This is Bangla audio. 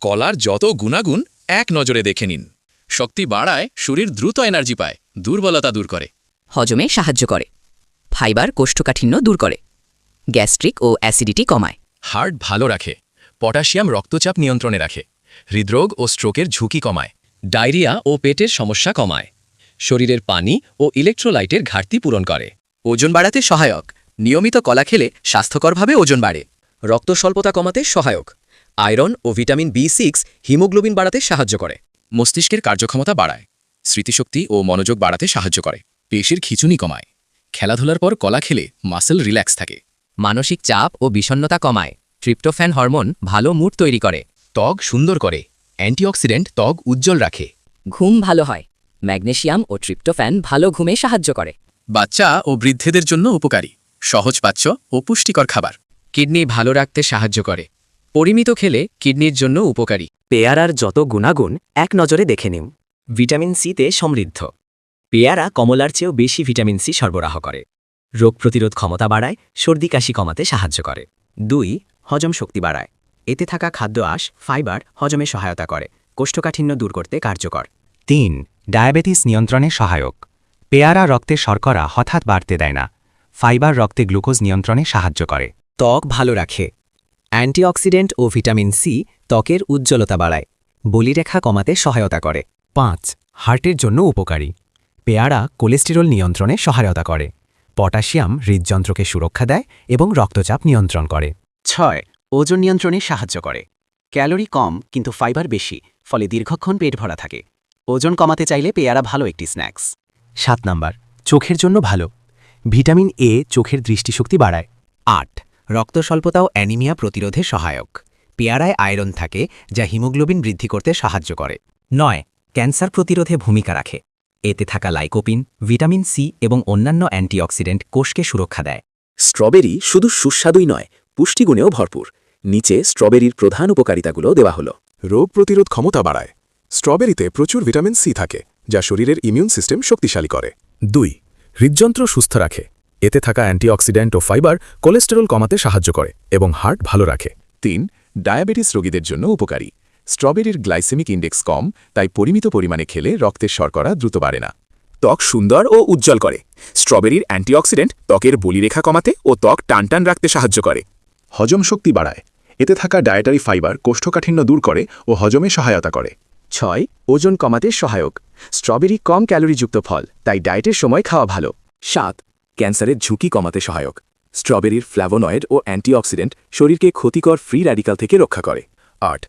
কলার যত গুণাগুণ এক নজরে দেখে নিন। শক্তি বাড়ায়, শরীর দ্রুত এনার্জি পায়, দুর্বলতা দূর করে, হজমে সাহায্য করে, ফাইবার কোষ্ঠকাঠিন্য দূর করে, গ্যাস্ট্রিক ও অ্যাসিডিটি কমায়, হার্ট ভালো রাখে, পটাশিয়াম রক্তচাপ নিয়ন্ত্রণে রাখে, হৃদরোগ ও স্ট্রোকের ঝুঁকি কমায়, ডায়রিয়া ও পেটের সমস্যা কমায়, শরীরের পানি ও ইলেকট্রোলাইটের ঘাটতি পূরণ করে, ওজন বাড়াতে সহায়ক, নিয়মিত কলা খেলে স্বাস্থ্যকরভাবে ওজন বাড়ে, রক্ত স্বল্পতা কমাতে সহায়ক, আয়রন ও ভিটামিন বি6 হিমোগ্লোবিন বাড়াতে সাহায্য করে, মস্তিষ্কের কার্যক্ষমতা বাড়ায়, স্মৃতিশক্তি ও মনোযোগ বাড়াতে সাহায্য করে, পেশির খিঁচুনি কমায়, খেলাধুলার পর কলা খেলে মাসেল রিল্যাক্স থাকে, মানসিক চাপ ও বিষণ্ণতা কমায়, ট্রিপ্টোফ্যান হরমোন ভালো মুড তৈরি করে, ত্বক সুন্দর করে, অ্যান্টিঅক্সিডেন্ট ত্বক উজ্জ্বল রাখে, ঘুম ভালো হয়, ম্যাগনেসিয়াম ও ট্রিপ্টোফ্যান ভালো ঘুমে সাহায্য করে, বাচ্চা ও বৃদ্ধেদের জন্য উপকারী, সহজপাচ্য ও পুষ্টিকর খাবার, কিডনি ভালো রাখতে সাহায্য করে, পরিমিত খেলে কিডনির জন্য উপকারী। পেয়ারার যত গুণাগুণ এক নজরে দেখে নিন। ভিটামিন সিতে সমৃদ্ধ। পেয়ারা কমলার চেয়েও বেশি ভিটামিন সি সরবরাহ করে, রোগ প্রতিরোধ ক্ষমতা বাড়ায়, সর্দি কাশি কমাতে সাহায্য করে। 2. হজম শক্তি বাড়ায়, এতে থাকা খাদ্য আঁশ ফাইবার হজমে সহায়তা করে, কোষ্ঠকাঠিন্য দূর করতে কার্যকর। 3. ডায়াবেটিস নিয়ন্ত্রণে সহায়ক, পেয়ারা রক্তে শর্করা হঠাৎ বাড়তে দেয় না, ফাইবার রক্তে গ্লুকোজ নিয়ন্ত্রণে সাহায্য করে। ত্বক ভালো রাখে, অ্যান্টিঅক্সিডেন্ট ও ভিটামিন সি ত্বকের উজ্জ্বলতা বাড়ায়, বলিরেখা কমাতে সহায়তা করে। 5. হার্টের জন্য উপকারী, পেয়ারা কোলেস্টেরল নিয়ন্ত্রণে সহায়তা করে, পটাশিয়াম হৃদযন্ত্রকে সুরক্ষা দেয় এবং রক্তচাপ নিয়ন্ত্রণ করে। 6. ওজন নিয়ন্ত্রণে সাহায্য করে, ক্যালোরি কম কিন্তু ফাইবার বেশি, ফলে দীর্ঘক্ষণ পেট ভরা থাকে। ওজন কমাতে চাইলে পেয়ারা ভালো একটি স্ন্যাক্স। 7 নাম্বার, চোখের জন্য ভালো, ভিটামিন এ চোখের দৃষ্টিশক্তি বাড়ায়। 8. রক্ত স্বল্পতা ও অ্যানিমিয়া প্রতিরোধে সহায়ক, পেয়ারায় আয়রন থাকে যা হিমোগ্লোবিন বৃদ্ধি করতে সাহায্য করে। 9. ক্যান্সার প্রতিরোধে ভূমিকা রাখে, এতে থাকা লাইকোপিন, ভিটামিন সি এবং অন্যান্য অ্যান্টিঅক্সিডেন্ট কোষকে সুরক্ষা দেয়। স্ট্রবেরি শুধু সুস্বাদুই নয়, পুষ্টিগুণেও ভরপুর। নিচে স্ট্রবেরির প্রধান উপকারিতাগুলো দেওয়া হলো। রোগ প্রতিরোধ ক্ষমতা বাড়ায়, স্ট্রবেরিতে প্রচুর ভিটামিন সি থাকে যা শরীরের ইমিউন সিস্টেম শক্তিশালী করে। 2. হৃদযন্ত্র সুস্থ রাখে, এতে থাকা অ্যান্টিঅক্সিডেন্ট ও ফাইবার কোলেস্টেরল কমাতে সাহায্য করে এবং হার্ট ভালো রাখে। 3. ডায়াবেটিস রোগীদের জন্য উপকারী, স্ট্রবেরির গ্লাইসেমিক ইন্ডেক্স কম, তাই পরিমিত পরিমাণে খেলে রক্তের শর্করা দ্রুত বাড়ে না। ত্বক সুন্দর ও উজ্জ্বল করে, স্ট্রবেরির অ্যান্টিঅক্সিডেন্ট ত্বকের বলিরেখা কমাতে ও ত্বক টানটান রাখতে সাহায্য করে। হজম শক্তি বাড়ায়, এতে থাকা ডায়েটারি ফাইবার কোষ্ঠকাঠিন্য দূর করে ও হজমে সহায়তা করে। 6. ওজন কমাতে সহায়ক, স্ট্রবেরি কম ক্যালোরিযুক্ত ফল, তাই ডায়েটের সময় খাওয়া ভালো। 7. ক্যান্সারের ঝুঁকি কমাতে সহায়ক, স্ট্রবেরির ফ্ল্যাভোনয়েড ও অ্যান্টিঅক্সিডেন্ট শরীরকে ক্ষতিকর ফ্রি র্যাডিক্যাল থেকে রক্ষা করে। 8.